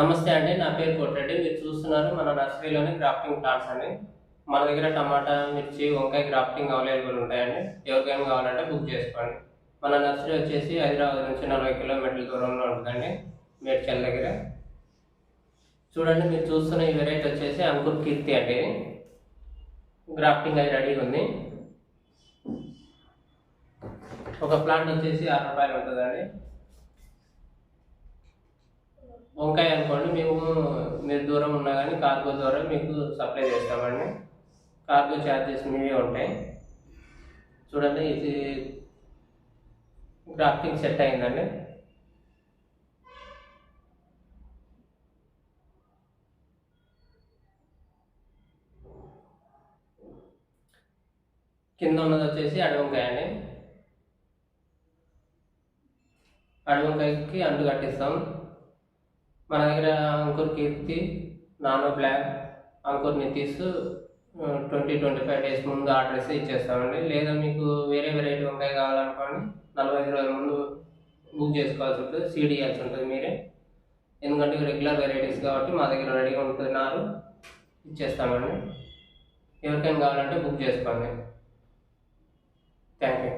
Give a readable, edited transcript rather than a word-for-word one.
నమస్తే అండి. నా పేరు కోటిరెడ్డి. మీరు చూస్తున్నారు మన నర్సరీలోని గ్రాఫ్టింగ్ ప్లాంట్స్ అని. మన దగ్గర టమాటా, మిర్చి, వంకాయ గ్రాఫ్టింగ్ అవైలబుల్ ఉంటాయండి. ఎవరికైనా కావాలంటే బుక్ చేసుకోండి. మన నర్సరీ వచ్చేసి హైదరాబాద్ నుంచి 40 కిలోమీటర్ల దూరంలో ఉంటుందండి, మేడ్చల్ దగ్గర. చూడండి, మీరు చూస్తున్న ఈ వెరైటీ వచ్చేసి అంకుర్ కీర్తి అండి. గ్రాఫ్టింగ్ అయి రెడీగా ఉంది. ఒక ప్లాంట్ వచ్చేసి 6 రూపాయలు ఉంటుందండి. వంకాయ అనుకోండి, మీరు దూరం ఉన్నా కానీ కార్గో ద్వారా మీకు సప్లై చేస్తామండి. కార్గో ఛార్జెస్ మీవే ఉంటాయి. చూడండి, ఇది గ్రాఫ్టింగ్ సెట్ అయిందండి. కింద ఉన్నది వచ్చేసి అడవంకాయ అండి. అడవంకాయకి అంటు కట్టిస్తాం. మన దగ్గర అంకుర్ కీర్తి, నానో బ్లాక్, అంకుర్ నితీస్ 20-25 డేస్ ముందు ఆర్డర్ ఇచ్చేస్తామండి. లేదా మీకు వేరే వెరైటీ వంకాయ కావాలనుకోండి, 45 రోజుల ముందు బుక్ చేసుకోవాల్సి ఉంటుంది, సీడ్ ఇవ్వాల్సి ఉంటుంది మీరే. ఎందుకంటే రెగ్యులర్ వెరైటీస్ కాబట్టి మా దగ్గర రెడీగా ఉంటున్నారు, ఇచ్చేస్తామండి. ఎవరికైనా కావాలంటే బుక్ చేసుకోండి. Thank you.